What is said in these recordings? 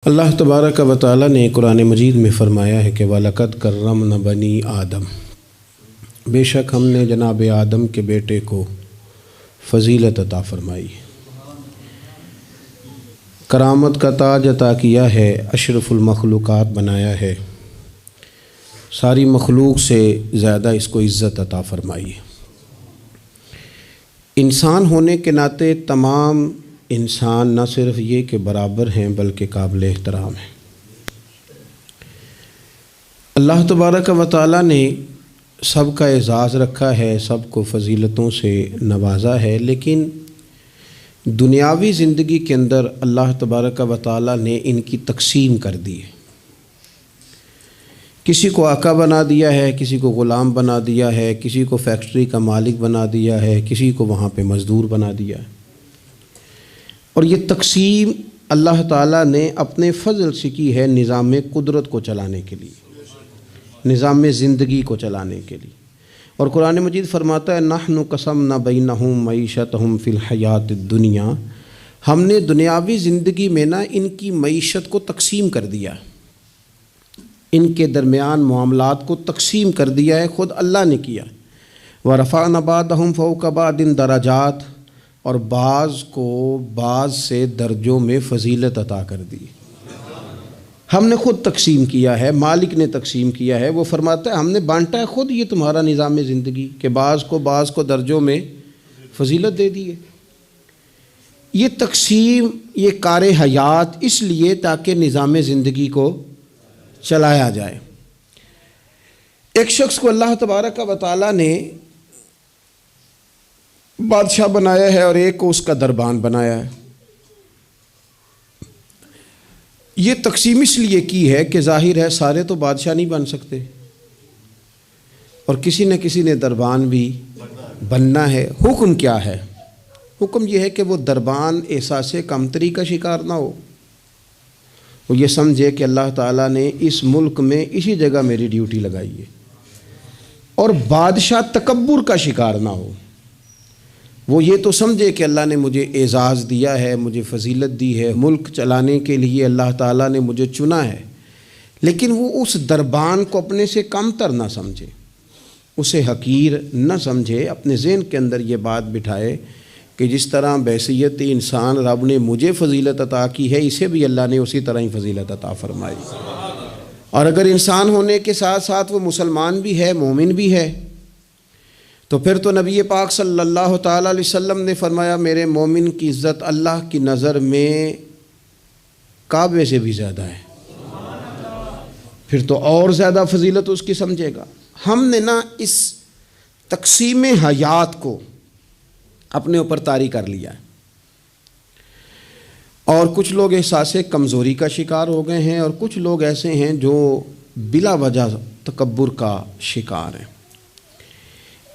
اللہ تبارک و تعالی نے قرآن مجید میں فرمایا ہے کہ وَلَقَدْ كَرَّمْنَا بَنِي آدم، بے شک ہم نے جناب آدم کے بیٹے کو فضیلت عطا فرمائی، کرامت کا تاج عطا کیا ہے، اشرف المخلوقات بنایا ہے، ساری مخلوق سے زیادہ اس کو عزت عطا فرمائی ہے۔ انسان ہونے کے ناطے تمام انسان نہ صرف یہ کہ برابر ہیں بلکہ قابل احترام ہیں۔ اللہ تبارک و تعالی نے سب کا اعزاز رکھا ہے، سب کو فضیلتوں سے نوازا ہے، لیکن دنیاوی زندگی کے اندر اللہ تبارک و تعالی نے ان کی تقسیم کر دی ہے۔ کسی کو آقا بنا دیا ہے، کسی کو غلام بنا دیا ہے، کسی کو فیکٹری کا مالک بنا دیا ہے، کسی کو وہاں پہ مزدور بنا دیا ہے۔ اور یہ تقسیم اللہ تعالیٰ نے اپنے فضل سے کی ہے نظام قدرت کو چلانے کے لیے، نظام زندگی کو چلانے کے لیے۔ اور قرآن مجید فرماتا ہے نحن قسمنا بینہم معیشتہم فی الحیات الدنیا، ہم نے دنیاوی زندگی میں ان کی معیشت کو تقسیم کر دیا، ان کے درمیان معاملات کو تقسیم کر دیا ہے، خود اللہ نے کیا۔ وَرَفَعْنَا بَعْضَهُمْ فَوْقَ بَعْضٍ دَرَجَاتٍ، اور بعض کو بعض سے درجوں میں فضیلت عطا کر دی۔ ہم نے خود تقسیم کیا ہے، مالک نے تقسیم کیا ہے، وہ فرماتا ہے ہم نے بانٹا ہے خود یہ تمہارا نظام زندگی کہ بعض کو درجوں میں فضیلت دے دی ہے۔ یہ تقسیم، یہ کار حیات اس لیے تاکہ نظام زندگی کو چلایا جائے۔ ایک شخص کو اللہ تبارک و تعالی نے بادشاہ بنایا ہے اور ایک کو اس کا دربان بنایا ہے۔ یہ تقسیم اس لیے کی ہے کہ ظاہر ہے سارے تو بادشاہ نہیں بن سکتے، اور کسی نہ کسی نے دربان بھی بننا ہے۔ حکم کیا ہے؟ حکم یہ ہے کہ وہ دربان احساس کمتری کا شکار نہ ہو، وہ یہ سمجھے کہ اللہ تعالیٰ نے اس ملک میں اسی جگہ میری ڈیوٹی لگائی ہے، اور بادشاہ تکبر کا شکار نہ ہو، وہ یہ تو سمجھے کہ اللہ نے مجھے اعزاز دیا ہے، مجھے فضیلت دی ہے، ملک چلانے کے لیے اللہ تعالیٰ نے مجھے چنا ہے، لیکن وہ اس دربان کو اپنے سے کم تر نہ سمجھے، اسے حقیر نہ سمجھے، اپنے ذہن کے اندر یہ بات بٹھائے کہ جس طرح بحیثیت انسان رب نے مجھے فضیلت عطا کی ہے، اسے بھی اللہ نے اسی طرح ہی فضیلت عطا فرمائی۔ اور اگر انسان ہونے کے ساتھ ساتھ وہ مسلمان بھی ہے، مومن بھی ہے، تو پھر تو نبی پاک صلی اللہ تعالیٰ علیہ وسلم نے فرمایا میرے مومن کی عزت اللہ کی نظر میں کعبے سے بھی زیادہ ہے، پھر تو اور زیادہ فضیلت اس کی سمجھے گا۔ ہم نے اس تقسیم حیات کو اپنے اوپر طاری کر لیا ہے، اور کچھ لوگ احساس کمزوری کا شکار ہو گئے ہیں، اور کچھ لوگ ایسے ہیں جو بلا وجہ تکبر کا شکار ہیں۔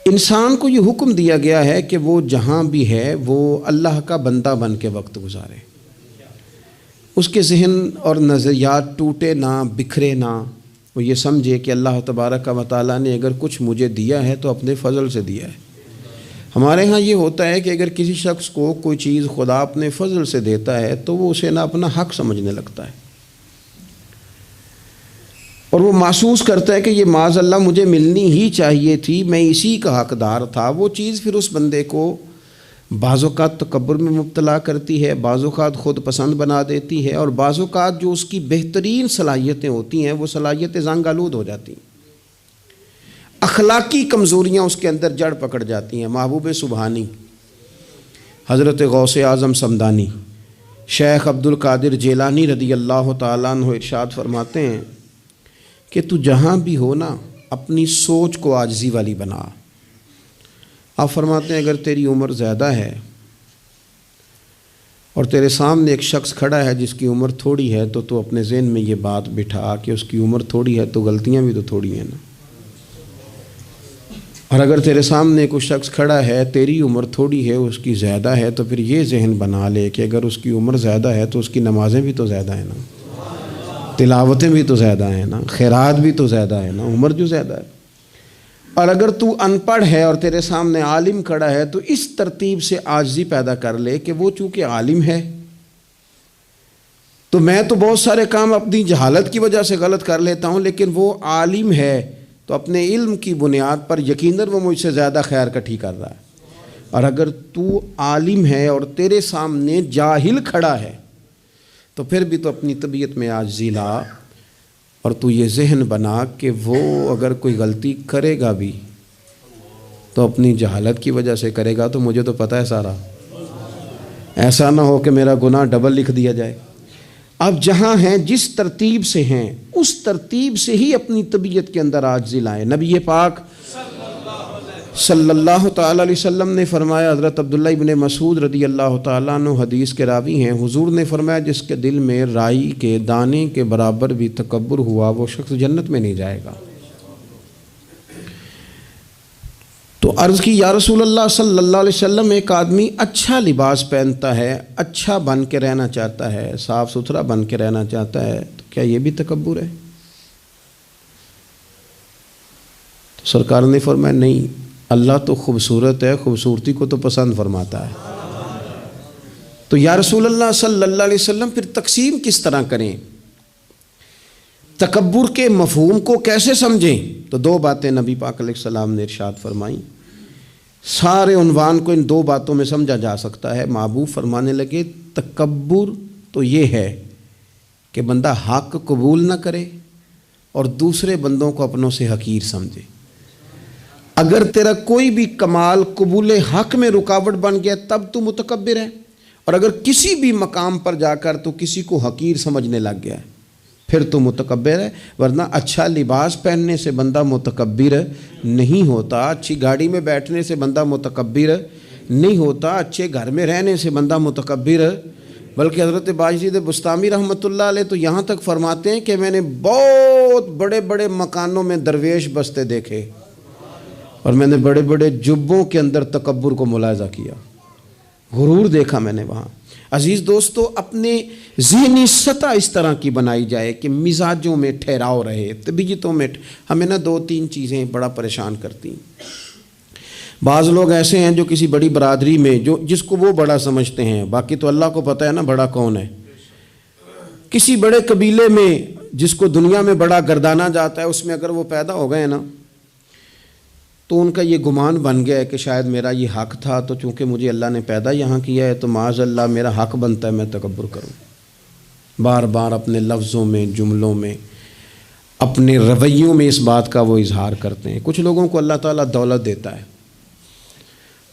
انسان کو یہ حکم دیا گیا ہے کہ وہ جہاں بھی ہے وہ اللہ کا بندہ بن کے وقت گزارے، اس کے ذہن اور نظریات ٹوٹے نہ، بکھرے نہ، وہ یہ سمجھے کہ اللہ تبارک و تعالیٰ نے اگر کچھ مجھے دیا ہے تو اپنے فضل سے دیا ہے۔ ہمارے ہاں یہ ہوتا ہے کہ اگر کسی شخص کو کوئی چیز خدا اپنے فضل سے دیتا ہے تو وہ اسے نہ اپنا حق سمجھنے لگتا ہے، اور وہ محسوس کرتا ہے کہ یہ معاذ اللہ مجھے ملنی ہی چاہیے تھی، میں اسی کا حقدار تھا۔ وہ چیز پھر اس بندے کو بعض اوقات تکبر میں مبتلا کرتی ہے، بعض اوقات خود پسند بنا دیتی ہے، اور بعض اوقات جو اس کی بہترین صلاحیتیں ہوتی ہیں وہ صلاحیتیں زنگ آلود ہو جاتی ہیں، اخلاقی کمزوریاں اس کے اندر جڑ پکڑ جاتی ہیں۔ محبوب سبحانی حضرت غوث اعظم صمدانی شیخ عبد القادر جیلانی رضی اللہ تعالیٰ عنہ ارشاد فرماتے ہیں کہ تو جہاں بھی ہو نا اپنی سوچ کو عاجزی والی بنا۔ آپ فرماتے ہیں اگر تیری عمر زیادہ ہے اور تیرے سامنے ایک شخص کھڑا ہے جس کی عمر تھوڑی ہے، تو اپنے ذہن میں یہ بات بٹھا کہ اس کی عمر تھوڑی ہے تو غلطیاں بھی تو تھوڑی ہیں نا۔ اور اگر تیرے سامنے کوئی شخص کھڑا ہے، تیری عمر تھوڑی ہے، اس کی زیادہ ہے، تو پھر یہ ذہن بنا لے کہ اگر اس کی عمر زیادہ ہے تو اس کی نمازیں بھی تو زیادہ ہیں نا، تلاوتیں بھی تو زیادہ ہیں نا، خیرات بھی تو زیادہ ہے نا، عمر جو زیادہ ہے۔ اور اگر تو ان پڑھ ہے اور تیرے سامنے عالم کھڑا ہے تو اس ترتیب سے عاجزی پیدا کر لے کہ وہ چونکہ عالم ہے تو میں تو بہت سارے کام اپنی جہالت کی وجہ سے غلط کر لیتا ہوں، لیکن وہ عالم ہے تو اپنے علم کی بنیاد پر یقیناً وہ مجھ سے زیادہ خیر کٹھی کر رہا ہے۔ اور اگر تو عالم ہے اور تیرے سامنے جاہل کھڑا ہے تو پھر بھی تو اپنی طبیعت میں عاجزی لا، اور تو یہ ذہن بنا کہ وہ اگر کوئی غلطی کرے گا بھی تو اپنی جہالت کی وجہ سے کرے گا، تو مجھے تو پتہ ہے سارا، ایسا نہ ہو کہ میرا گناہ ڈبل لکھ دیا جائے۔ اب جہاں ہیں جس ترتیب سے ہیں اس ترتیب سے ہی اپنی طبیعت کے اندر عاجزی لائیں۔ نبی پاک صلی اللہ تعالی علیہ وسلم نے فرمایا، حضرت عبداللہ ابن مسعود رضی اللہ تعالیٰ عنہ حدیث کے راوی ہیں، حضور نے فرمایا جس کے دل میں رائی کے دانے کے برابر بھی تکبر ہوا وہ شخص جنت میں نہیں جائے گا۔ تو عرض کی یا رسول اللہ صلی اللہ علیہ وسلم، ایک آدمی اچھا لباس پہنتا ہے، اچھا بن کے رہنا چاہتا ہے، صاف ستھرا بن کے رہنا چاہتا ہے، تو کیا یہ بھی تکبر ہے؟ تو سرکار نے فرمایا نہیں، اللہ تو خوبصورت ہے، خوبصورتی کو تو پسند فرماتا ہے۔ تو یا رسول اللہ صلی اللہ علیہ وسلم پھر تقسیم کس طرح کریں؟ تکبر کے مفہوم کو کیسے سمجھیں؟ تو دو باتیں نبی پاک علیہ السلام نے ارشاد فرمائیں۔ سارے عنوان کو ان دو باتوں میں سمجھا جا سکتا ہے۔ محبوب فرمانے لگے تکبر تو یہ ہے کہ بندہ حق قبول نہ کرے اور دوسرے بندوں کو اپنوں سے حقیر سمجھے۔ اگر تیرا کوئی بھی کمال قبول حق میں رکاوٹ بن گیا تب تو متکبر ہے، اور اگر کسی بھی مقام پر جا کر تو کسی کو حقیر سمجھنے لگ گیا ہے پھر تو متکبر ہے۔ ورنہ اچھا لباس پہننے سے بندہ متکبر نہیں ہوتا، اچھی گاڑی میں بیٹھنے سے بندہ متکبر نہیں ہوتا، اچھے گھر میں رہنے سے بندہ متکبر، بلکہ حضرت باجید بستامی رحمۃ اللہ علیہ تو یہاں تک فرماتے ہیں کہ میں نے بہت بڑے بڑے مکانوں میں درویش بستے دیکھے اور میں نے بڑے بڑے جبوں کے اندر تکبر کو ملاحظہ کیا، غرور دیکھا میں نے وہاں۔ عزیز دوستو، اپنے ذہنی سطح اس طرح کی بنائی جائے کہ مزاجوں میں ٹھہراؤ رہے، طبیعتوں میں۔ ہمیں نا دو تین چیزیں بڑا پریشان کرتی ہیں۔ بعض لوگ ایسے ہیں جو کسی بڑی برادری میں جس کو وہ بڑا سمجھتے ہیں، باقی تو اللہ کو پتہ ہے نا بڑا کون ہے۔ کسی بڑے قبیلے میں جس کو دنیا میں بڑا گردانا جاتا ہے، اس میں اگر وہ پیدا ہو گئے نا تو ان کا یہ گمان بن گیا ہے کہ شاید میرا یہ حق تھا، تو چونکہ مجھے اللہ نے پیدا یہاں کیا ہے تو معاذ اللہ میرا حق بنتا ہے میں تکبر کروں۔ بار بار اپنے لفظوں میں، جملوں میں، اپنے رویوں میں اس بات کا وہ اظہار کرتے ہیں۔ کچھ لوگوں کو اللہ تعالیٰ دولت دیتا ہے،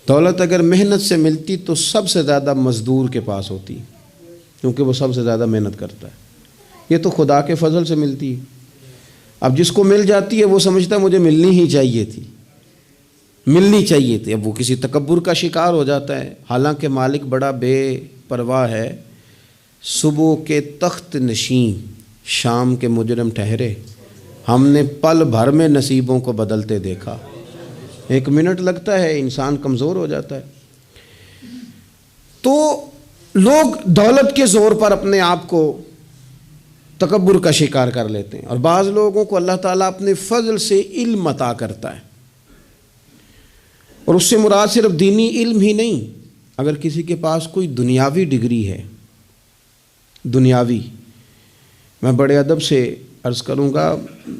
دولت اگر محنت سے ملتی تو سب سے زیادہ مزدور کے پاس ہوتی، کیونکہ وہ سب سے زیادہ محنت کرتا ہے۔ یہ تو خدا کے فضل سے ملتی ہے۔ اب جس کو مل جاتی ہے وہ سمجھتا ہے مجھے ملنی ہی چاہیے تھی، ملنی چاہیے تھی، اب وہ کسی تکبر کا شکار ہو جاتا ہے۔ حالانکہ مالک بڑا بے پرواہ ہے۔ صبح کے تخت نشین شام کے مجرم ٹھہرے، ہم نے پل بھر میں نصیبوں کو بدلتے دیکھا۔ ایک منٹ لگتا ہے، انسان کمزور ہو جاتا ہے۔ تو لوگ دولت کے زور پر اپنے آپ کو تکبر کا شکار کر لیتے ہیں، اور بعض لوگوں کو اللہ تعالیٰ اپنے فضل سے علم عطا کرتا ہے، اور اس سے مراد صرف دینی علم ہی نہیں۔ اگر کسی کے پاس کوئی دنیاوی ڈگری ہے، دنیاوی، میں بڑے ادب سے عرض کروں گا،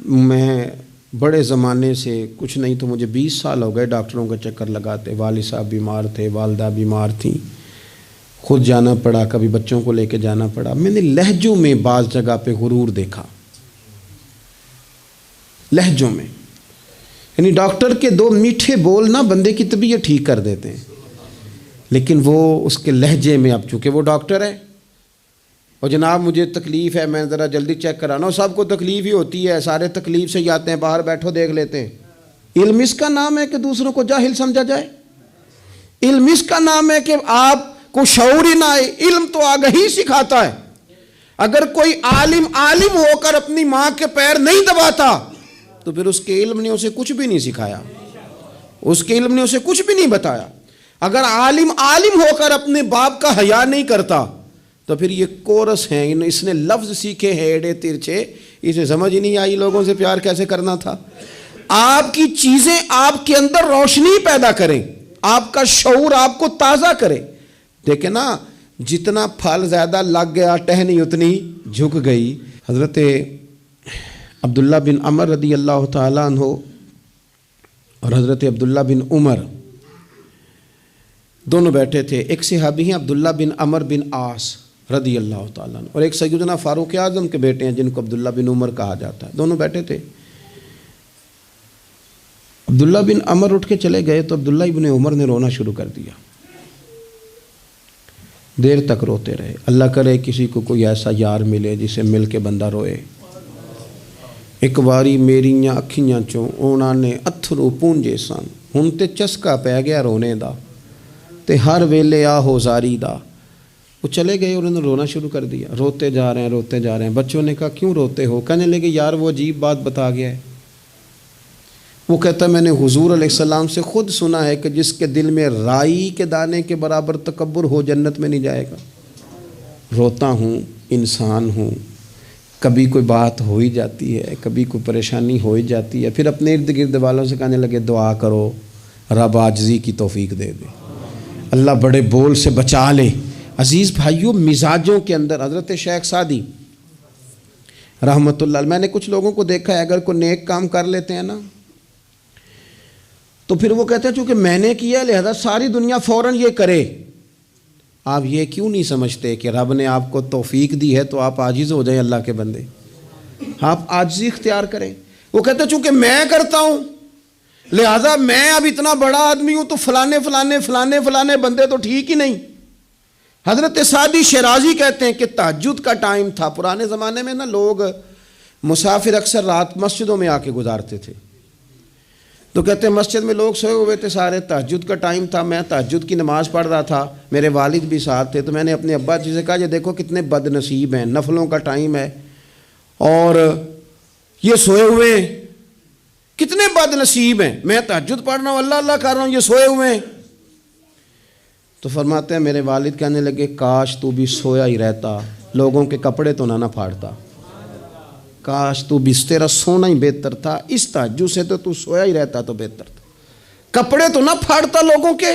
میں بڑے زمانے سے کچھ نہیں تو مجھے 20 سال ہو گئے ڈاکٹروں کا چکر لگاتے۔ والد صاحب بیمار تھے، والدہ بیمار تھیں، خود جانا پڑا، کبھی بچوں کو لے کے جانا پڑا۔ میں نے لہجوں میں بعض جگہ پہ غرور دیکھا، لہجوں میں، یعنی ڈاکٹر کے دو میٹھے بول نہ بندے کی طبیعت ٹھیک کر دیتے ہیں، لیکن وہ اس کے لہجے میں، اب چونکہ وہ ڈاکٹر ہے اور جناب مجھے تکلیف ہے، میں ذرا جلدی چیک کرانا ہوں، سب کو تکلیف ہی ہوتی ہے، سارے تکلیف سے ہی آتے ہیں، باہر بیٹھو دیکھ لیتے ہیں۔ علم اس کا نام ہے کہ دوسروں کو جاہل سمجھا جائے؟ علم اس کا نام ہے کہ آپ کو شعور ہی نہ آئے؟ علم تو آگہی سکھاتا ہے۔ اگر کوئی عالم ہو کر اپنی ماں کے پیر نہیں دباتا تو پھر اس کے علم نے اسے کچھ بھی نہیں سکھایا، اس کے علم نے اسے کچھ بھی نہیں بتایا۔ اگر عالم ہو کر اپنے باپ کا حیا نہیں کرتا تو پھر یہ کورس ہیں، اس نے لفظ سیکھے ہیں ایڑے ترچھے، اسے سمجھ ہی نہیں آئی لوگوں سے پیار کیسے کرنا تھا۔ آپ کی چیزیں آپ کے اندر روشنی پیدا کریں، آپ کا شعور آپ کو تازہ کرے۔ دیکھیں نا، جتنا پھل زیادہ لگ گیا ٹہنی اتنی جھک گئی۔ حضرت عبداللہ بن عمر رضی اللہ تعالیٰ عنہ اور حضرت عبداللہ بن عمر دونوں بیٹھے تھے۔ ایک صحابی ہیں عبداللہ بن عمر بن عاص رضی اللہ تعالیٰ عنہ، اور ایک سیدنا فاروق اعظم کے بیٹے ہیں جن کو عبداللہ بن عمر کہا جاتا ہے۔ دونوں بیٹھے تھے۔ عبداللہ بن عمر اٹھ کے چلے گئے تو عبداللہ بن عمر نے رونا شروع کر دیا، دیر تک روتے رہے۔ اللہ کرے کسی کو کوئی ایسا یار ملے جسے مل کے بندہ روئے۔ ایک باری میریاں اکھیاں چوں اونا نے اتھرو پونجے سن، ہن تے چسکا پہ گیا رونے دا تے ہر ویلے آہو زاری دا۔ وہ چلے گئے اور انہوں نے رونا شروع کر دیا، روتے جا رہے ہیں۔ بچوں نے کہا کیوں روتے ہو؟ کہنے لگے یار وہ عجیب بات بتا گیا ہے۔ وہ کہتا ہے میں نے حضور علیہ السلام سے خود سنا ہے کہ جس کے دل میں رائی کے دانے کے برابر تکبر ہو جنت میں نہیں جائے گا۔ روتا ہوں، انسان ہوں، کبھی کوئی بات ہو ہی جاتی ہے، کبھی کوئی پریشانی ہو ہی جاتی ہے، پھر اپنے ارد گرد والوں سے کہنے لگے دعا کرو رب عاجزی کی توفیق دے دے، اللہ بڑے بول سے بچا لے۔ عزیز بھائیوں، مزاجوں کے اندر حضرت شیخ سعدی رحمۃ اللہ علیہ، میں نے کچھ لوگوں کو دیکھا ہے اگر کوئی نیک کام کر لیتے ہیں نا تو پھر وہ کہتے ہیں چونکہ میں نے کیا لہذا ساری دنیا فوراً یہ کرے۔ آپ یہ کیوں نہیں سمجھتے کہ رب نے آپ کو توفیق دی ہے تو آپ عاجز ہو جائیں اللہ کے بندے، آپ عاجزی اختیار کریں۔ وہ کہتے ہیں چونکہ میں کرتا ہوں لہذا میں اب اتنا بڑا آدمی ہوں تو فلانے بندے تو ٹھیک ہی نہیں۔ حضرت سعدی شیرازی کہتے ہیں کہ تہجد کا ٹائم تھا، پرانے زمانے میں نا لوگ مسافر اکثر رات مسجدوں میں آ کے گزارتے تھے، تو کہتے ہیں مسجد میں لوگ سوئے ہوئے تھے سارے، تہجد کا ٹائم تھا، میں تہجد کی نماز پڑھ رہا تھا، میرے والد بھی ساتھ تھے، تو میں نے اپنے ابا جی سے کہا یہ دیکھو کتنے بد نصیب ہیں، نفلوں کا ٹائم ہے اور یہ سوئے ہوئے ہیں، کتنے بد نصیب ہیں، میں تہجد پڑھ رہا ہوں، اللہ اللہ کر رہا ہوں، یہ سوئے ہوئے ہیں۔ تو فرماتے ہیں میرے والد کہنے لگے کاش تو بھی سویا ہی رہتا، لوگوں کے کپڑے تو نہ پھاڑتا، کاش تو بھی، تیرا سونا ہی بہتر تھا، اس تہجد سے تو سویا ہی رہتا تو بہتر تھا، کپڑے تو نہ پھاڑتا لوگوں کے۔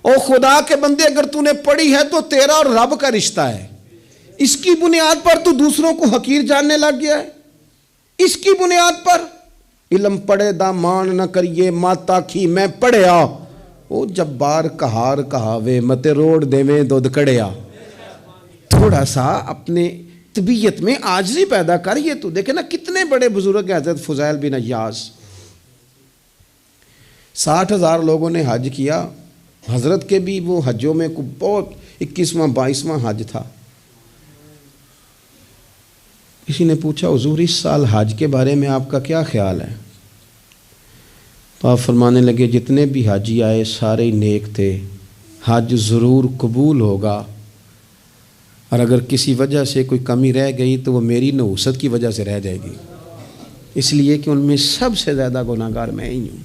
او خدا کے بندے اگر تو نے پڑھی ہے تو تیرا اور رب کا رشتہ ہے، اس کی بنیاد پر تو دوسروں کو حقیر جاننے لگ گیا ہے، اس کی بنیاد پر علم پڑھے دا مان نہ کریے ماتا کھی میں پڑھیا، او جبار کہار کہاوے متے روڑ دیویں دودھ کڑیا۔ تھوڑا سا اپنے طبیعت میں عاجزی پیدا کر۔ یہ تو دیکھیں نا کتنے بڑے بزرگ ہیں، حضرت فضیل بن عیاض، 60,000 لوگوں نے حج کیا، حضرت کے بھی وہ حجوں میں بہت 21واں 22واں حج تھا۔ کسی نے پوچھا حضور اس سال حج کے بارے میں آپ کا کیا خیال ہے؟ تو آپ فرمانے لگے جتنے بھی حاجی آئے سارے ہی نیک تھے، حج ضرور قبول ہوگا، اور اگر کسی وجہ سے کوئی کمی رہ گئی تو وہ میری نحوست کی وجہ سے رہ جائے گی، اس لیے کہ ان میں سب سے زیادہ گناہ گار میں ہی ہوں،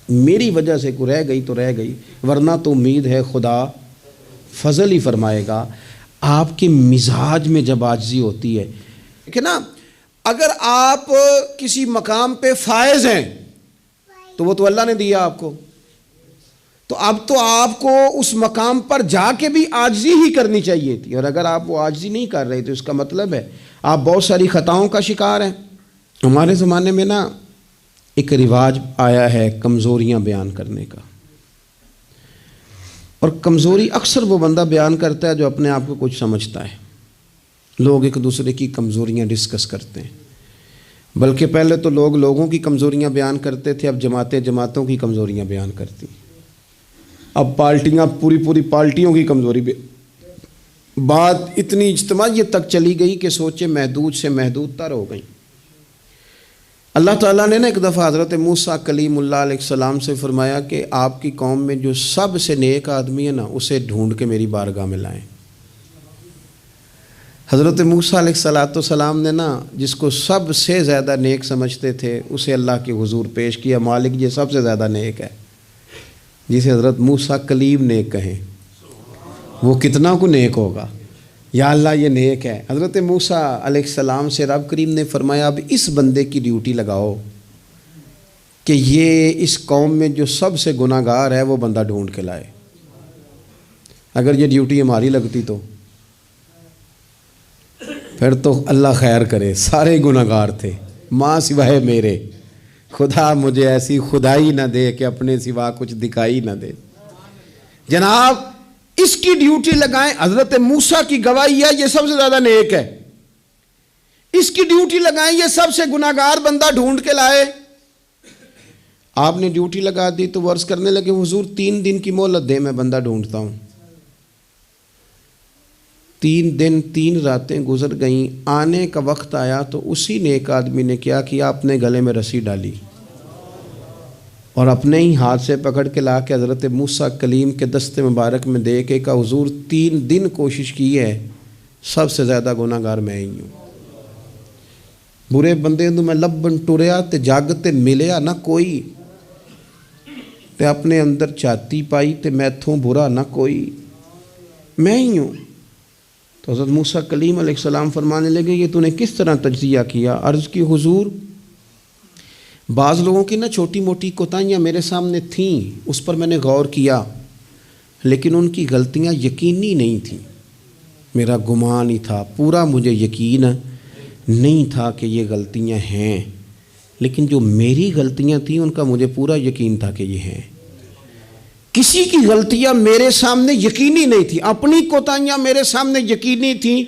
میری وجہ سے کوئی رہ گئی تو رہ گئی، ورنہ تو امید ہے خدا فضل ہی فرمائے گا۔ آپ کے مزاج میں جب عاجزی ہوتی ہے کہ نا، اگر آپ کسی مقام پہ فائز ہیں تو وہ تو اللہ نے دیا آپ کو، تو اب تو آپ کو اس مقام پر جا کے بھی عاجزی ہی کرنی چاہیے تھی، اور اگر آپ وہ عاجزی نہیں کر رہے تو اس کا مطلب ہے آپ بہت ساری خطاؤں کا شکار ہیں۔ ہمارے زمانے میں نا ایک رواج آیا ہے کمزوریاں بیان کرنے کا، اور کمزوری اکثر وہ بندہ بیان کرتا ہے جو اپنے آپ کو کچھ سمجھتا ہے۔ لوگ ایک دوسرے کی کمزوریاں ڈسکس کرتے ہیں، بلکہ پہلے تو لوگ لوگوں کی کمزوریاں بیان کرتے تھے، اب جماعتیں جماعتوں کی کمزوریاں بیان کرتی ہیں، اب پارٹیاں پوری پارٹیوں کی کمزوری بات اتنی اجتماعیت تک چلی گئی کہ سوچے محدود سے محدود تر ہو گئی۔ اللہ تعالیٰ نے نا ایک دفعہ حضرت موسیٰ کلیم اللہ علیہ السلام سے فرمایا کہ آپ کی قوم میں جو سب سے نیک آدمی ہے نا اسے ڈھونڈ کے میری بارگاہ میں لائیں۔ حضرت موسیٰ علیہ السلام نے نا جس کو سب سے زیادہ نیک سمجھتے تھے اسے اللہ کے حضور پیش کیا، مالک یہ سب سے زیادہ نیک ہے، جسے حضرت موسیٰ کلیم نیک کہیں، وہ کتنا کو نیک ہوگا، یا اللہ یہ نیک ہے۔ حضرت موسیٰ علیہ السلام سے رب کریم نے فرمایا اب اس بندے کی ڈیوٹی لگاؤ کہ یہ اس قوم میں جو سب سے گناہ گار ہے وہ بندہ ڈھونڈ کے لائے۔ اگر یہ ڈیوٹی ہماری لگتی تو پھر تو اللہ خیر کرے، سارے گناہگار تھے ماں سوائے میرے، خدا مجھے ایسی خدائی نہ دے کہ اپنے سوا کچھ دکھائی نہ دے۔ جناب اس کی ڈیوٹی لگائیں، حضرت موسیٰ کی گواہی ہے یہ سب سے زیادہ نیک ہے، اس کی ڈیوٹی لگائیں، یہ سب سے گناہگار بندہ ڈھونڈ کے لائے۔ آپ نے ڈیوٹی لگا دی تو وہ عرض کرنے لگے حضور 3 دن کی مہلت دیں، میں بندہ ڈھونڈتا ہوں۔ 3 دن 3 راتیں گزر گئیں، آنے کا وقت آیا تو اسی نیک آدمی نے کیا کہ اپنے گلے میں رسی ڈالی اور اپنے ہی ہاتھ سے پکڑ کے لا کے حضرت موسیٰ کلیم کے دست مبارک میں دے کے کہا حضور 3 دن کوشش کی ہے، سب سے زیادہ گناہگار میں ہی ہوں۔ برے بندے تو میں لبن ٹریا تے جگ تے ملیا نہ کوئی، تے اپنے اندر چاتی پائی تے میں تھوں برا نہ کوئی، میں ہی ہوں۔ تو حضرت موسیٰ کلیم علیہ السلام فرمانے لگے یہ تو نے کس طرح تجزیہ کیا؟ عرض کی حضور بعض لوگوں کی نا چھوٹی موٹی کوتاہیاں میرے سامنے تھیں، اس پر میں نے غور کیا، لیکن ان کی غلطیاں یقینی نہیں تھیں، میرا گمان ہی تھا، پورا مجھے یقین نہیں تھا کہ یہ غلطیاں ہیں، لیکن جو میری غلطیاں تھیں ان کا مجھے پورا یقین تھا کہ یہ ہیں۔ کسی کی غلطیاں میرے سامنے یقینی نہیں تھیں، اپنی کوتاہیاں میرے سامنے یقینی تھیں،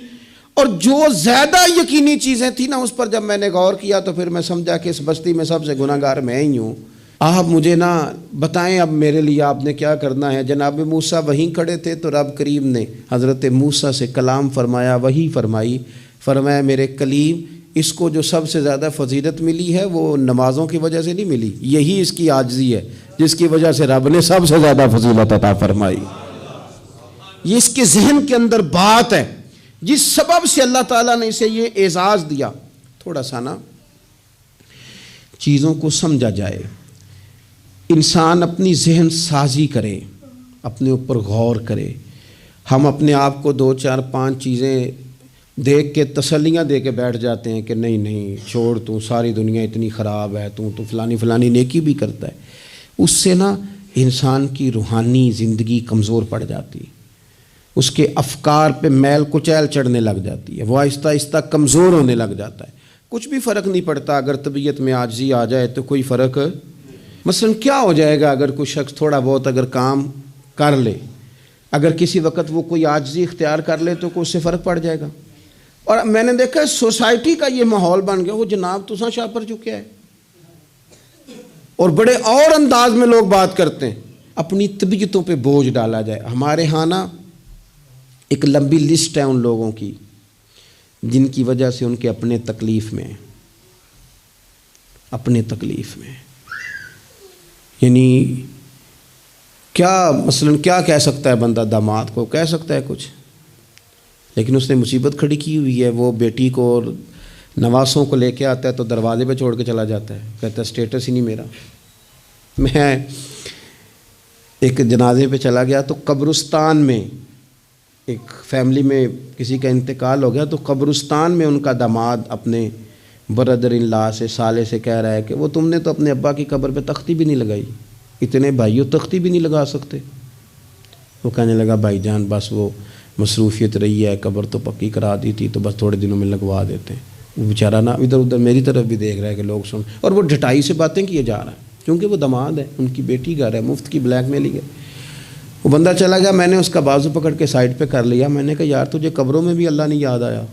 اور جو زیادہ یقینی چیزیں تھیں نا اس پر جب میں نے غور کیا تو پھر میں سمجھا کہ اس بستی میں سب سے گناہگار میں ہی ہوں۔ آپ مجھے نا بتائیں اب میرے لیے آپ نے کیا کرنا ہے؟ جناب موسیٰ وہیں کھڑے تھے تو رب کریم نے حضرت موسیٰ سے کلام فرمایا، وحی فرمائی، فرمایا میرے کلیم اس کو جو سب سے زیادہ فضیلت ملی ہے وہ نمازوں کی وجہ سے نہیں ملی، یہی اس کی عاجزی ہے جس کی وجہ سے رب نے سب سے زیادہ فضیلت عطا فرمائی۔ یہ اس کے ذہن کے اندر بات ہے جس سبب سے اللہ تعالیٰ نے اسے یہ اعزاز دیا۔ تھوڑا سا نا چیزوں کو سمجھا جائے، انسان اپنی ذہن سازی کرے، اپنے اوپر غور کرے۔ ہم اپنے آپ کو 2 4 5 چیزیں دیکھ کے تسلیاں دے کے بیٹھ جاتے ہیں کہ نہیں نہیں چھوڑ، تو ساری دنیا اتنی خراب ہے، تو فلانی نیکی بھی کرتا ہے۔ اس سے نا انسان کی روحانی زندگی کمزور پڑ جاتی، اس کے افکار پہ میل کچیل چڑھنے لگ جاتی ہے، وہ آہستہ آہستہ کمزور ہونے لگ جاتا ہے۔ کچھ بھی فرق نہیں پڑتا، اگر طبیعت میں عاجزی آ جائے تو کوئی فرق، مثلا کیا ہو جائے گا اگر کوئی شخص تھوڑا بہت اگر کام کر لے، اگر کسی وقت وہ کوئی عاجزی اختیار کر لے تو کوئی اس سے فرق پڑ جائے گا۔ اور میں نے دیکھا سوسائٹی کا یہ ماحول بن گیا، وہ جناب تساں شاہ پر چکے ہے، اور بڑے اور انداز میں لوگ بات کرتے ہیں، اپنی طبیعتوں پہ بوجھ ڈالا جائے۔ ہمارے ہاں نا ایک لمبی لسٹ ہے ان لوگوں کی جن کی وجہ سے ان کے اپنے تکلیف میں، یعنی کیا مثلا کیا کہہ سکتا ہے بندہ؟ داماد کو کہہ سکتا ہے کچھ، لیکن اس نے مصیبت کھڑی کی ہوئی ہے، وہ بیٹی کو اور نواسوں کو لے کے آتا ہے تو دروازے پہ چھوڑ کے چلا جاتا ہے، کہتا ہے اسٹیٹس ہی نہیں میرا۔ میں ایک جنازے پہ چلا گیا تو قبرستان میں ایک فیملی میں کسی کا انتقال ہو گیا، تو قبرستان میں ان کا داماد اپنے بردر ان لا سے سالے سے کہہ رہا ہے کہ وہ تم نے تو اپنے ابا کی قبر پہ تختی بھی نہیں لگائی، اتنے بھائیوں تختی بھی نہیں لگا سکتے۔ وہ کہنے لگا بھائی جان بس وہ مصروفیت رہی ہے، قبر تو پکی کرا دی تھی تو بس تھوڑے دنوں میں لگوا دیتے ہیں۔ وہ بیچارہ نا ادھر ادھر میری طرف بھی دیکھ رہا ہے کہ لوگ سن، اور وہ ڈٹائی سے باتیں کیے جا رہا ہے کیونکہ وہ داماد ہے، ان کی بیٹی گھر ہے، مفت کی بلیک میلنگ ہے۔ وہ بندہ چلا گیا، میں نے اس کا بازو پکڑ کے سائڈ پہ کر لیا، میں نے کہا یار تجھے قبروں میں بھی اللہ نہیں یاد آیا؟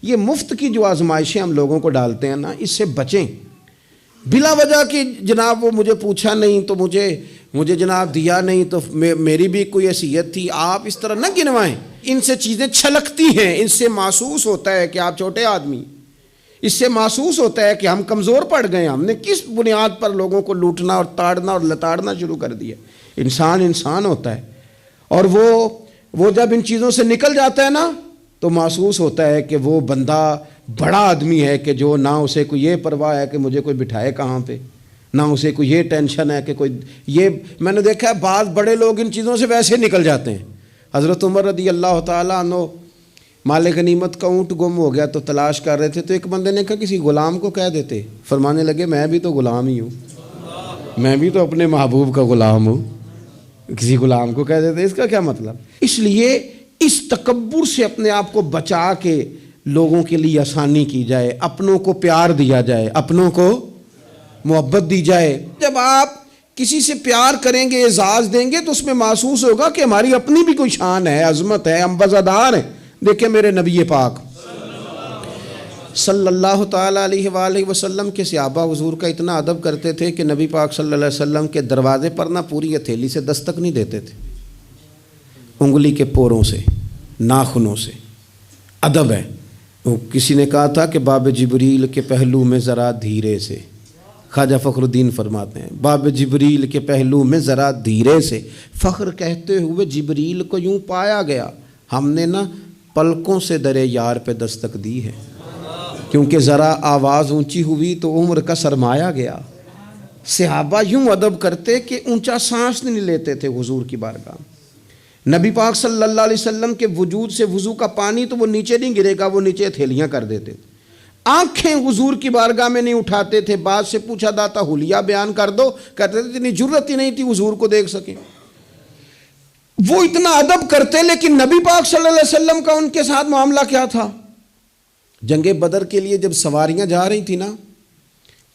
یہ مفت کی جو آزمائشیں ہم لوگوں کو ڈالتے ہیں نا، اس سے بچیں۔ بلا وجہ کہ جناب وہ مجھے پوچھا نہیں تو مجھے جناب دیا نہیں تو میری بھی کوئی حیثیت تھی، آپ اس طرح نہ گنوائیں۔ ان سے چیزیں چھلکتی ہیں، ان سے محسوس ہوتا ہے کہ آپ چھوٹے آدمی، اس سے محسوس ہوتا ہے کہ ہم کمزور پڑ گئے، ہم نے کس بنیاد پر لوگوں کو لوٹنا اور تاڑنا اور لتاڑنا شروع کر دیا۔ انسان ہوتا ہے، اور وہ جب ان چیزوں سے نکل جاتا ہے نا تو محسوس ہوتا ہے کہ وہ بندہ بڑا آدمی ہے کہ جو نہ اسے کوئی یہ پرواہ ہے کہ مجھے کوئی بٹھائے کہاں پہ، نہ اسے کوئی یہ ٹینشن ہے کہ کوئی یہ۔ میں نے دیکھا ہے بعض بڑے لوگ ان چیزوں سے ویسے نکل جاتے ہیں۔ حضرت عمر رضی اللہ تعالیٰ عنہ مال غنیمت کا اونٹ گم ہو گیا تو تلاش کر رہے تھے، تو ایک بندے نے کہا کسی غلام کو کہہ دیتے، فرمانے لگے میں بھی تو غلام ہی ہوں، میں بھی تو اپنے محبوب کا غلام ہوں، کسی غلام کو کہہ دیتے، اس کا کیا مطلب؟ اس لیے اس تکبر سے اپنے آپ کو بچا کے لوگوں کے لیے آسانی کی جائے، اپنوں کو پیار دیا جائے، اپنوں کو محبت دی جائے۔ جب آپ کسی سے پیار کریں گے، اعزاز دیں گے، تو اس میں محسوس ہوگا کہ ہماری اپنی بھی کوئی شان ہے، عظمت ہے، ہم وزادار ہیں۔ دیکھیں میرے نبی پاک صلی اللہ تعالیٰ علیہ وآلہ وسلم کے صحابہ حضور کا اتنا ادب کرتے تھے کہ نبی پاک صلی اللہ علیہ وسلم کے دروازے پر نہ پوری ہتھیلی سے دستک نہیں دیتے تھے، انگلی کے پوروں سے، ناخنوں سے۔ ادب ہے۔ کسی نے کہا تھا کہ باب جبریل کے پہلو میں ذرا دھیرے سے، خواجہ فخر الدین فرماتے ہیں باب جبریل کے پہلو میں ذرا دھیرے سے، فخر کہتے ہوئے جبریل کو یوں پایا گیا، ہم نے نا پلکوں سے درے یار پہ دستک دی ہے، کیونکہ ذرا آواز اونچی ہوئی تو عمر کا سرمایا گیا۔ صحابہ یوں ادب کرتے کہ اونچا سانس نہیں لیتے تھے حضور کی بارگاہ۔ نبی پاک صلی اللہ علیہ وسلم کے وجود سے وضو کا پانی تو وہ نیچے نہیں گرے گا، وہ نیچے تھیلیاں کر دیتے تھے۔ آنکھیں حضور کی بارگاہ میں نہیں اٹھاتے تھے۔ بعد سے پوچھا داتا حلیہ بیان کر دو، کہتے تھے اتنی جرت ہی نہیں تھی حضور کو دیکھ سکیں۔ وہ اتنا ادب کرتے، لیکن نبی پاک صلی اللہ علیہ وسلم کا ان کے ساتھ معاملہ کیا تھا؟ جنگ بدر کے لیے جب سواریاں جا رہی تھی نا،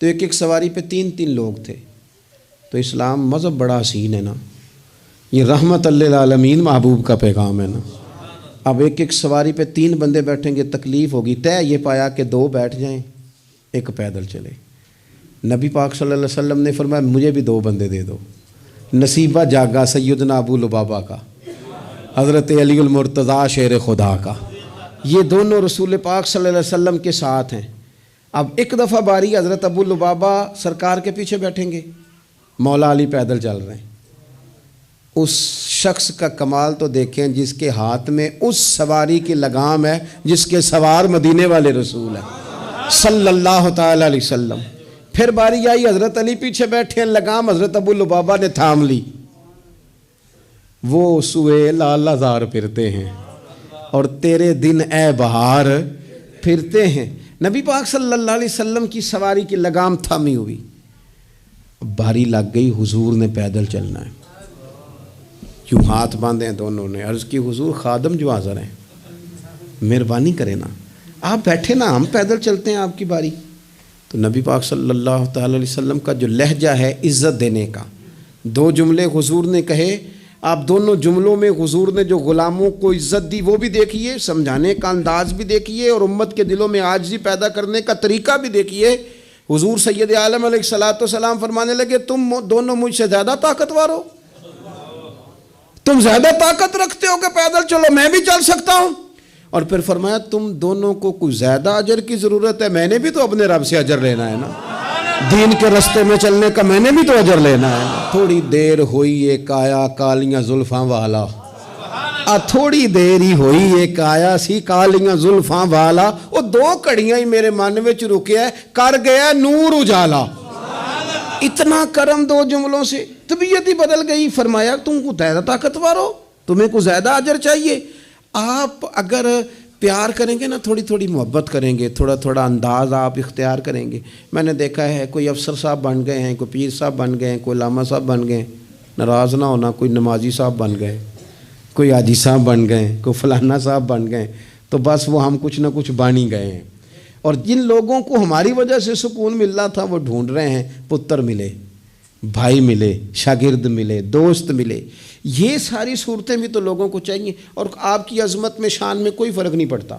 تو ایک ایک سواری پہ 3 لوگ تھے۔ تو اسلام مذہب بڑا حسین ہے نا، یہ رحمت للعالمین محبوب کا پیغام ہے نا۔ اب ایک ایک سواری پہ 3 بندے بیٹھیں گے، تکلیف ہوگی۔ طے یہ پایا کہ 2 بیٹھ جائیں، ایک پیدل چلے۔ نبی پاک صلی اللہ علیہ وسلم نے فرمایا مجھے بھی 2 بندے دے دو۔ نصیبہ جاگا سیدنا ابو لبابہ کا، حضرت علی المرتضیٰ شیر خدا کا۔ یہ دونوں رسول پاک صلی اللہ علیہ وسلم کے ساتھ ہیں۔ اب ایک دفعہ باری حضرت ابو لبابہ سرکار کے پیچھے بیٹھیں گے، مولا علی پیدل چل رہے ہیں۔ اس شخص کا کمال تو دیکھیں جس کے ہاتھ میں اس سواری کی لگام ہے جس کے سوار مدینے والے رسول ہیں صلی اللہ تعالیٰ علیہ وسلم۔ پھر باری آئی حضرت علی پیچھے بیٹھے ہیں، لگام حضرت ابو لبابہ نے تھام لی۔ وہ سوئے لال ہزار پھرتے ہیں اور تیرے دن اے بہار پھرتے ہیں۔ نبی پاک صلی اللہ علیہ وسلم کی سواری کی لگام تھامی ہوئی، باری لگ گئی، حضور نے پیدل چلنا ہے۔ کیوں ہاتھ باندھے ہیں دونوں نے، عرض کی حضور خادم جو حاضر ہیں، مہربانی کریں نا، آپ بیٹھے نا، ہم پیدل چلتے ہیں آپ کی باری۔ تو نبی پاک صلی اللہ تعالی علیہ وسلم کا جو لہجہ ہے عزت دینے کا، 2 جملے حضور نے کہے، آپ دونوں جملوں میں حضور نے جو غلاموں کو عزت دی وہ بھی دیکھیے، سمجھانے کا انداز بھی دیکھیے، اور امت کے دلوں میں عاجزی پیدا کرنے کا طریقہ بھی دیکھیے۔ حضور سید عالم علیہ الصلوۃ والسلام فرمانے لگے تم دونوں مجھ سے زیادہ طاقتور ہو، تم زیادہ طاقت رکھتے ہو کہ پیدل چلو، میں بھی چل سکتا ہوں۔ اور پھر فرمایا تم دونوں کو کچھ زیادہ اجر کی ضرورت ہے، میں نے بھی تو اپنے رب سے اجر لینا ہے نا، دین کے رستے میں چلنے کا میں نے بھی تو اجر لینا ہے نا۔ تھوڑی دیر ہوئی ایک آیا کالیاں زلفاں والا، تھوڑی دیر ہی ہوئی ایک آیا سی کالیاں زلفاں والا، وہ 2 کڑیاں ہی میرے من وچ رکیا ہے، کر گیا نور اجالا۔ اتنا کرم 2 جملوں سے طبیعت ہی بدل گئی۔ فرمایا تم کو زیادہ طاقتور ہو، تمہیں کو زیادہ اجر چاہیے۔ آپ اگر پیار کریں گے نا، تھوڑی تھوڑی محبت کریں گے، تھوڑا تھوڑا انداز آپ اختیار کریں گے۔ میں نے دیکھا ہے کوئی افسر صاحب بن گئے ہیں، کوئی پیر صاحب بن گئے ہیں، کوئی علامہ صاحب بن گئے ہیں، ناراض نہ ہونا، کوئی نمازی صاحب بن گئے، کوئی حاجی صاحب بن گئے، کوئی فلانا صاحب بن گئے، تو بس وہ ہم کچھ نہ کچھ بن ہی گئے ہیں۔ اور جن لوگوں کو ہماری وجہ سے سکون مل رہا تھا وہ ڈھونڈ رہے ہیں، پتر ملے، بھائی ملے، شاگرد ملے، دوست ملے۔ یہ ساری صورتیں بھی تو لوگوں کو چاہیے۔ اور آپ کی عظمت میں، شان میں کوئی فرق نہیں پڑتا۔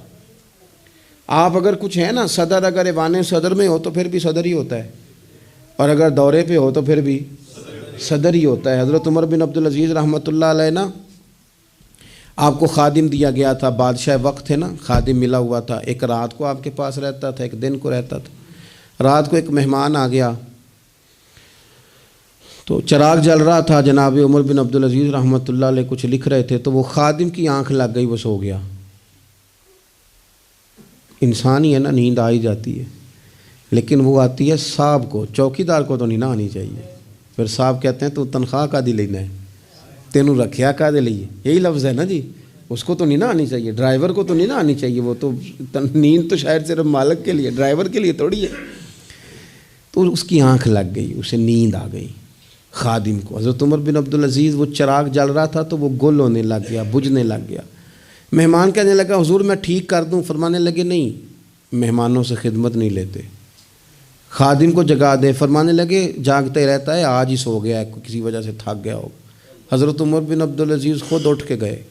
آپ اگر کچھ ہے نا، صدر اگر ایوان صدر میں ہو تو پھر بھی صدر ہی ہوتا ہے، اور اگر دورے پہ ہو تو پھر بھی صدر ہی ہوتا ہے۔ حضرت عمر بن عبدالعزیز رحمۃ اللہ علیہ نا، آپ کو خادم دیا گیا تھا، بادشاہ وقت تھے نا، خادم ملا ہوا تھا، ایک رات کو آپ کے پاس رہتا تھا، ایک دن کو رہتا تھا۔ رات کو ایک مہمان آ گیا تو چراغ جل رہا تھا، جناب عمر بن عبدالعزیز رحمۃ اللہ علیہ کچھ لکھ رہے تھے، تو وہ خادم کی آنکھ لگ گئی، وہ سو گیا۔ انسان ہی ہے نا، نیند آ ہی جاتی ہے، لیکن وہ آتی ہے صاحب کو، چوکیدار کو تو نہیں نہ آنی چاہیے۔ پھر صاحب کہتے ہیں تو تنخواہ کا دی لینا ہے، تینوں رکھیا کا دے لیے، یہی لفظ ہے نا جی، اس کو تو نہیں نہ آنی چاہیے، ڈرائیور کو تو نہیں نہ آنی چاہیے، وہ تو نیند تو شاید صرف مالک کے لیے، ڈرائیور کے لیے تھوڑی ہے۔ تو اس کی آنکھ لگ گئی، اسے نیند آ گئی۔ خادم کو. حضرت عمر بن عبدالعزیز وہ چراغ جل رہا تھا تو وہ گل ہونے لگ گیا, بجھنے لگ گیا. مہمان کہنے لگا حضور میں ٹھیک کر دوں. فرمانے لگے نہیں, مہمانوں سے خدمت نہیں لیتے. خادم کو جگا دے. فرمانے لگے جاگتے رہتا ہے, آج ہی سو گیا ہے, کسی وجہ سے تھک گیا ہوگا. حضرت عمر بن عبدالعزیز خود اٹھ کے گئے,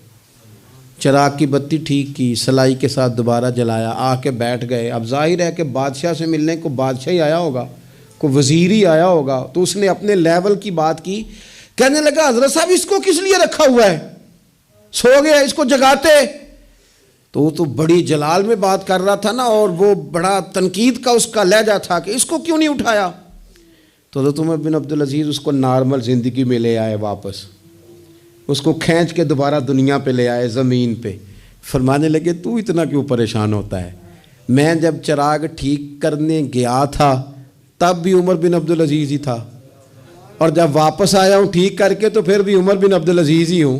چراغ کی بتی ٹھیک کی, سلائی کے ساتھ دوبارہ جلایا, آ کے بیٹھ گئے. اب ظاہر ہے کہ بادشاہ سے ملنے کو بادشاہ ہی آیا ہوگا, کوئی وزیر ہی آیا ہوگا, تو اس نے اپنے لیول کی بات کی. کہنے لگا حضرت صاحب اس کو کس لیے رکھا ہوا ہے, سو گیا, اس کو جگاتے. تو وہ تو بڑی جلال میں بات کر رہا تھا نا, اور وہ بڑا تنقید کا اس کا لہجہ تھا کہ اس کو کیوں نہیں اٹھایا. تو حضرت عمر بن عبدالعزیز اس کو نارمل زندگی میں لے آئے واپس, اس کو کھینچ کے دوبارہ دنیا پہ لے آئے, زمین پہ. فرمانے لگے تو اتنا کیوں پریشان ہوتا ہے, میں جب چراغ ٹھیک کرنے گیا تھا تب بھی عمر بن عبدالعزیز ہی تھا, اور جب واپس آیا ہوں ٹھیک کر کے تو پھر بھی عمر بن عبدالعزیز ہی ہوں.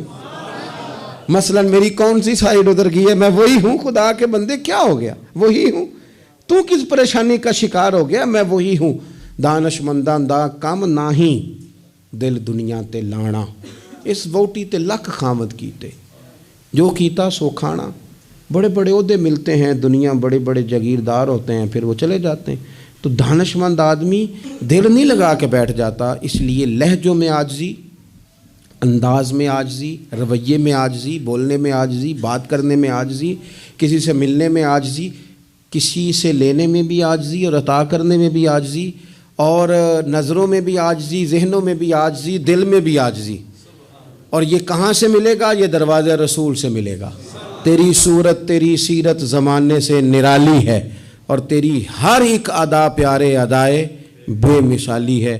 مثلا میری کون سی سائیڈ ادھر گئی ہے, میں وہی ہوں. خدا کے بندے کیا ہو گیا, وہی ہوں. تو کس پریشانی کا شکار ہو گیا, میں وہی ہوں. دانش منداں دا کم ناہی دل دنیا تے لانا, اس ووٹی تے لکھ خامد کیتے, جو کیتا سو کھانا. بڑے بڑے عہدے ملتے ہیں دنیا, بڑے بڑے جاگیردار ہوتے ہیں, پھر وہ چلے جاتے ہیں. تو دانش مند آدمی دل نہیں لگا کے بیٹھ جاتا. اس لیے لہجوں میں عاجزی, انداز میں عاجزی, رویے میں عاجزی, بولنے میں عاجزی, بات کرنے میں عاجزی, کسی سے ملنے میں عاجزی, کسی سے لینے میں بھی عاجزی اور عطا کرنے میں بھی عاجزی, اور نظروں میں بھی عاجزی, ذہنوں میں بھی عاجزی, دل میں بھی عاجزی. اور یہ کہاں سے ملے گا, یہ دروازہ رسول سے ملے گا. تیری صورت تیری سیرت زمانے سے نرالی ہے, اور تیری ہر ایک ادا پیارے ادائے بے مثالی ہے.